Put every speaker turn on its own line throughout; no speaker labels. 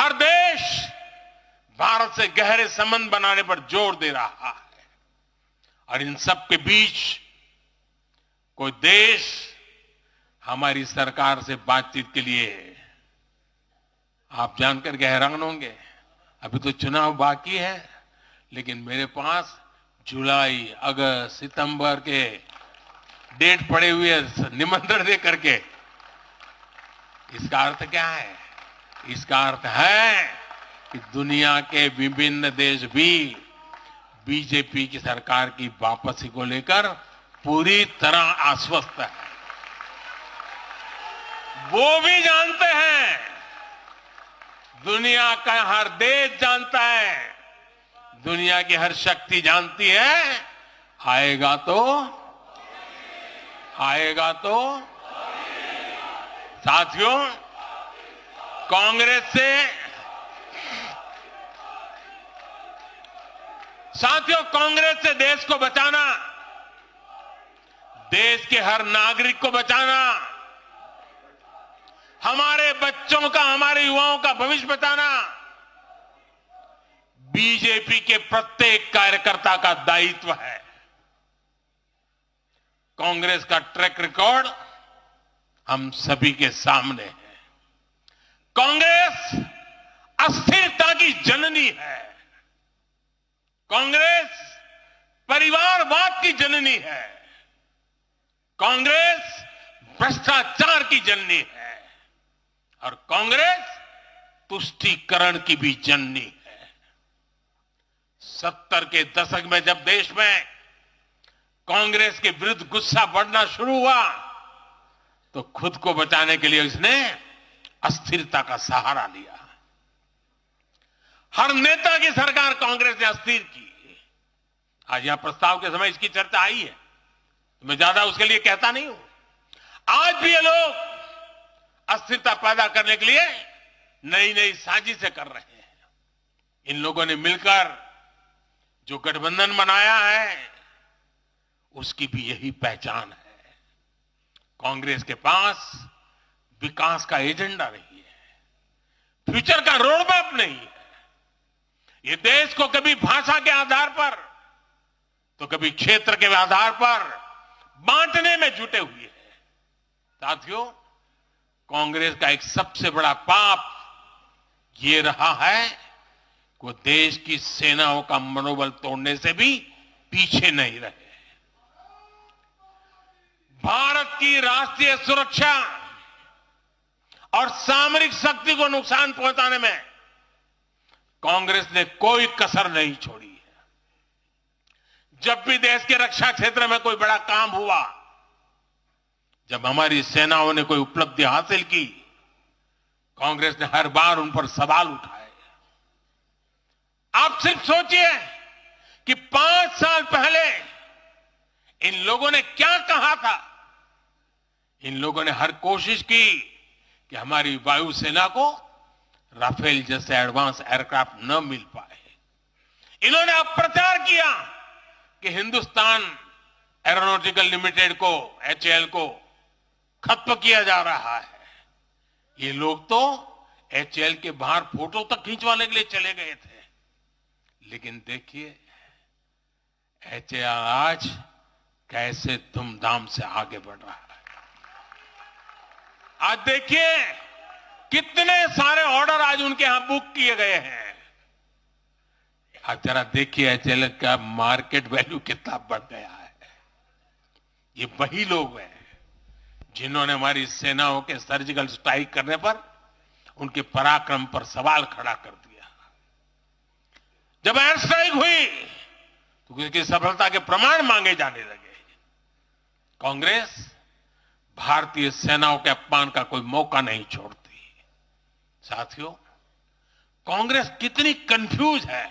हर देश भारत से गहरे संबंध बनाने पर जोर दे रहा है और इन सब के बीच कोई देश हमारी सरकार से बातचीत के लिए, आप जानकर के हैरान होंगे, अभी तो चुनाव बाकी है, लेकिन मेरे पास जुलाई, अगस्त, सितंबर के डेट पड़े हुए निमंत्रण दे करके। इसका अर्थ क्या है? इसका अर्थ है कि दुनिया के विभिन्न देश भी बीजेपी की सरकार की वापसी को लेकर पूरी तरह आश्वस्त है। वो भी जानते हैं, दुनिया का हर देश जानता है, दुनिया की हर शक्ति जानती है, आएगा तो साथियों, कांग्रेस से देश को बचाना, देश के हर नागरिक को बचाना, हमारे बच्चों का, हमारे युवाओं का भविष्य बचाना बीजेपी के प्रत्येक कार्यकर्ता का दायित्व है। कांग्रेस का ट्रैक रिकॉर्ड हम सभी के सामने है। कांग्रेस अस्थिरता की जननी है। कांग्रेस परिवारवाद की जननी है। कांग्रेस भ्रष्टाचार की जननी है और कांग्रेस तुष्टीकरण की भी जननी है। 70 के दशक में जब देश में कांग्रेस के विरुद्ध गुस्सा बढ़ना शुरू हुआ तो खुद को बचाने के लिए इसने अस्थिरता का सहारा लिया। हर नेता की सरकार कांग्रेस ने अस्थिर की। आज यहां प्रस्ताव के समय इसकी चर्चा आई है, तो मैं ज्यादा उसके लिए कहता नहीं हूं। आज भी ये लोग अस्थिरता पैदा करने के लिए नई नई साजिशें कर रहे हैं। इन लोगों ने मिलकर जो गठबंधन बनाया है उसकी भी यही पहचान है। कांग्रेस के पास विकास का एजेंडा नहीं है, फ्यूचर का रोड मैप नहीं है। ये देश को कभी भाषा के आधार पर तो कभी क्षेत्र के आधार पर बांटने में जुटे हुए हैं। साथियों, कांग्रेस का एक सबसे बड़ा पाप ये रहा है कि वो देश की सेनाओं का मनोबल तोड़ने से भी पीछे नहीं रहे। भारत की राष्ट्रीय सुरक्षा और सामरिक शक्ति को नुकसान पहुंचाने में कांग्रेस ने कोई कसर नहीं छोड़ी है। जब भी देश के रक्षा क्षेत्र में कोई बड़ा काम हुआ, जब हमारी सेनाओं ने कोई उपलब्धि हासिल की, कांग्रेस ने हर बार उन पर सवाल उठाए। आप सिर्फ सोचिए कि 5 साल पहले इन लोगों ने क्या कहा था। इन लोगों ने हर कोशिश की कि हमारी वायुसेना को राफेल जैसे एडवांस एयरक्राफ्ट न मिल पाए। इन्होंने अप्रचार किया कि हिंदुस्तान एरोनॉटिकल लिमिटेड को, HAL को खत्म किया जा रहा है। ये लोग तो HAL के बाहर फोटो तक खींचवाने के लिए चले गए थे। लेकिन देखिए HAL आज कैसे धूमधाम से आगे बढ़ रहा है। आज देखिए कितने सारे ऑर्डर आज उनके यहां बुक किए गए हैं। आज जरा देखिए HAL का मार्केट वैल्यू कितना बढ़ गया है। ये वही लोग हैं जिन्होंने हमारी सेनाओं के सर्जिकल स्ट्राइक करने पर उनके पराक्रम पर सवाल खड़ा कर दिया। जब एयर स्ट्राइक हुई तो उसकी सफलता के प्रमाण मांगे जाने लगे। कांग्रेस भारतीय सेनाओं के अपमान का कोई मौका नहीं छोड़ती। साथियों, कांग्रेस कितनी कंफ्यूज है,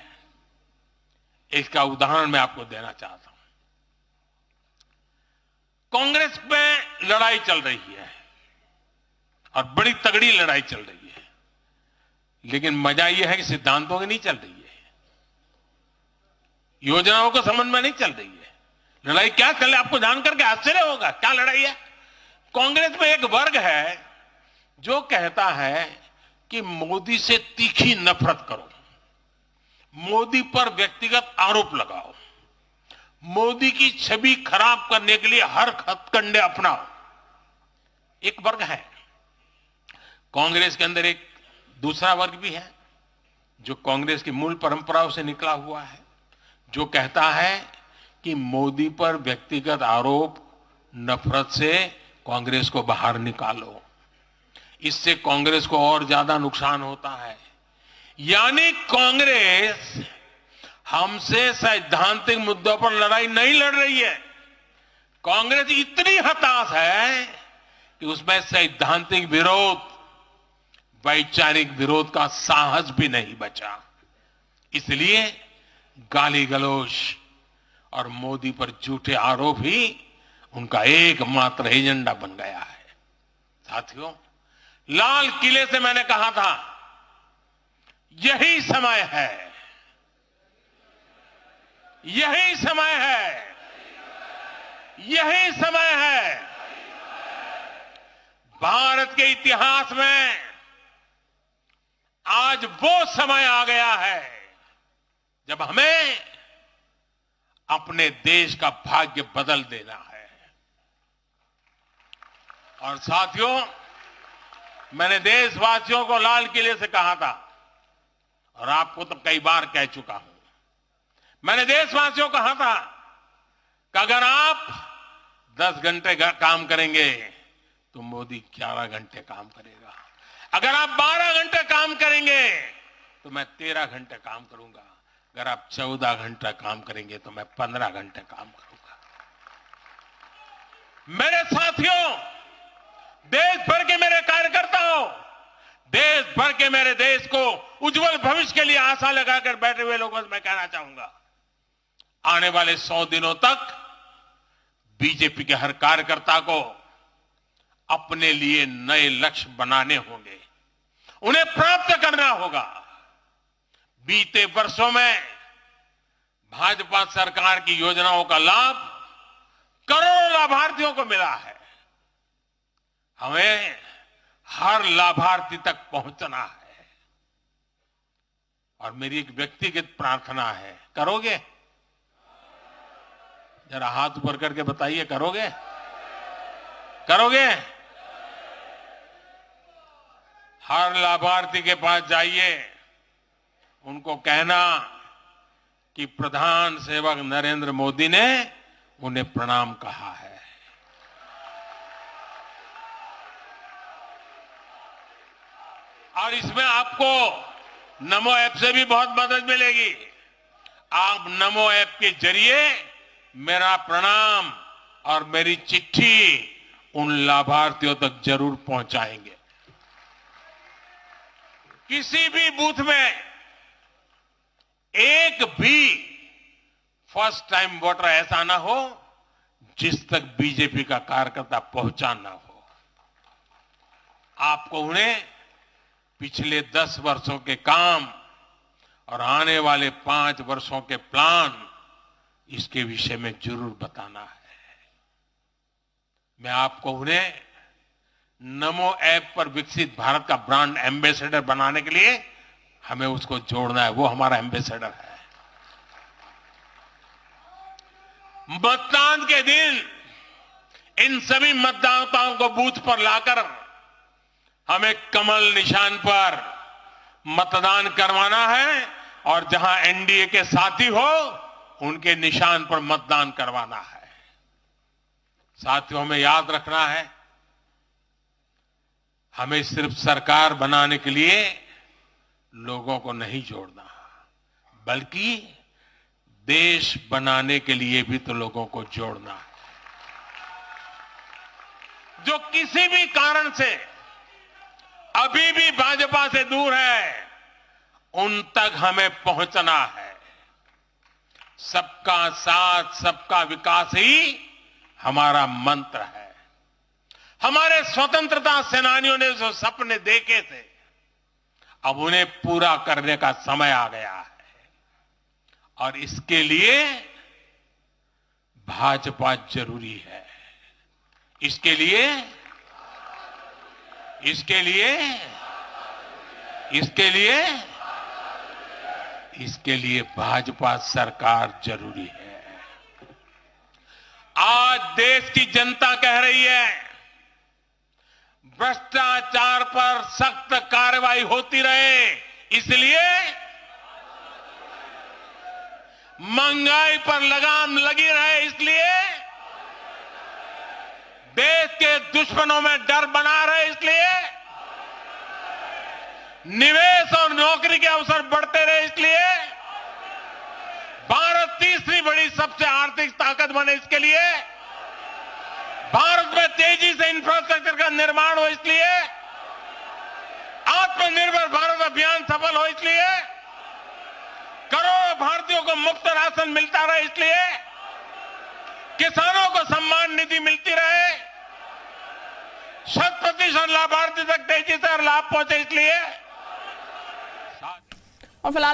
इसका उदाहरण मैं आपको देना चाहता हूं। कांग्रेस में लड़ाई चल रही है और बड़ी तगड़ी लड़ाई चल रही है, लेकिन मजा यह है कि सिद्धांतों की नहीं चल रही है, योजनाओं को समझ में नहीं चल रही है। लड़ाई क्या चल रही है आपको जानकर के आश्चर्य होगा। क्या लड़ाई है? कांग्रेस में एक वर्ग है जो कहता है कि मोदी से तीखी नफरत करो, मोदी पर व्यक्तिगत आरोप लगाओ, मोदी की छवि खराब करने के लिए हर हथकंडे अपनाओ। एक वर्ग है, कांग्रेस के अंदर एक दूसरा वर्ग भी है जो कांग्रेस की मूल परंपराओं से निकला हुआ है, जो कहता है कि मोदी पर व्यक्तिगत आरोप, नफरत से कांग्रेस को बाहर निकालो, इससे कांग्रेस को और ज्यादा नुकसान होता है। यानी कांग्रेस हमसे सैद्धांतिक मुद्दों पर लड़ाई नहीं लड़ रही है। कांग्रेस इतनी हताश है कि उसमें सैद्धांतिक विरोध, वैचारिक विरोध का साहस भी नहीं बचा। इसलिए गाली गलौज और मोदी पर झूठे आरोप ही उनका एकमात्र एजेंडा बन गया है। साथियों, लाल किले से मैंने कहा था, यही समय है, यही समय है, यही समय है। भारत के इतिहास में आज वो समय आ गया है जब हमें अपने देश का भाग्य बदल देना है। और साथियों, मैंने देशवासियों को लाल किले से कहा था और आपको तो कई बार कह चुका हूं। मैंने देशवासियों को कहा था कि अगर आप 10 घंटे काम करेंगे तो मोदी 11 घंटे काम करेगा। अगर आप 12 घंटे काम करेंगे तो मैं 13 घंटे काम करूंगा। अगर आप 14 घंटा काम करेंगे तो मैं 15 घंटे काम करूंगा। मेरे साथियों, देश भर के मेरे कार्यकर्ताओं, देश भर के मेरे देश को उज्जवल भविष्य के लिए आशा लगाकर बैठे हुए लोगों से मैं कहना चाहूंगा, आने वाले 100 दिनों तक बीजेपी के हर कार्यकर्ता को अपने लिए नए लक्ष्य बनाने होंगे, उन्हें प्राप्त करना होगा। बीते वर्षों में भाजपा सरकार की योजनाओं का लाभ करोड़ों लाभार्थियों को मिला है। हमें हर लाभार्थी तक पहुंचना है। और मेरी एक व्यक्तिगत प्रार्थना है, करोगे? जरा हाथ ऊपर करके बताइए, करोगे? करोगे? हर लाभार्थी के पास जाइए, उनको कहना कि प्रधान सेवक नरेंद्र मोदी ने उन्हें प्रणाम कहा है। और इसमें आपको नमो ऐप से भी बहुत मदद मिलेगी। आप नमो ऐप के जरिए मेरा प्रणाम और मेरी चिट्ठी उन लाभार्थियों तक जरूर पहुंचाएंगे। किसी भी बूथ में एक भी फर्स्ट टाइम वोटर ऐसा ना हो जिस तक बीजेपी का कार्यकर्ता पहुंचा ना हो। आपको उन्हें पिछले 10 वर्षों के काम और आने वाले 5 वर्षों के प्लान, इसके विषय में जरूर बताना है। मैं आपको उन्हें नमो ऐप पर विकसित भारत का ब्रांड एम्बेसडर बनाने के लिए हमें उसको जोड़ना है। वो हमारा एम्बेसडर है। मतदान के दिन इन सभी मतदाताओं को बूथ पर लाकर हमें कमल निशान पर मतदान करवाना है और जहां एनडीए के साथी हो उनके निशान पर मतदान करवाना है। साथियों, हमें याद रखना है, हमें सिर्फ सरकार बनाने के लिए लोगों को नहीं जोड़ना, बल्कि देश बनाने के लिए भी तो लोगों को जोड़ना है। जो किसी भी कारण से अभी भी भाजपा से दूर है, उन तक हमें पहुंचना है। सबका साथ, सबका विकास ही हमारा मंत्र है। हमारे स्वतंत्रता सेनानियों ने जो सपने देखे थे, अब उन्हें पूरा करने का समय आ गया है। और इसके लिए भाजपा जरूरी है। इसके लिए इसके लिए भाजपा सरकार जरूरी है। आज देश की जनता कह रही है भ्रष्टाचार पर सख्त कार्रवाई होती रहे, इसलिए महंगाई पर लगाम लगी रहे, इसलिए देश के दुश्मनों में डर बना रहे, इसलिए निवेश और नौकरी के अवसर बढ़ते रहे, इसलिए भारत तीसरी बड़ी सबसे आर्थिक ताकत बने, इसके लिए भारत में तेजी से इंफ्रास्ट्रक्चर का निर्माण हो, इसलिए आत्मनिर्भर भारत अभियान सफल हो, इसलिए करोड़ों भारतीयों को मुफ्त राशन मिलता रहे, इसलिए किसानों को सम्मान निधि मिलती रहे, 100% लाभार्थी तक तेजी से लाभ पहुंचे, इसलिए
और फिलहाल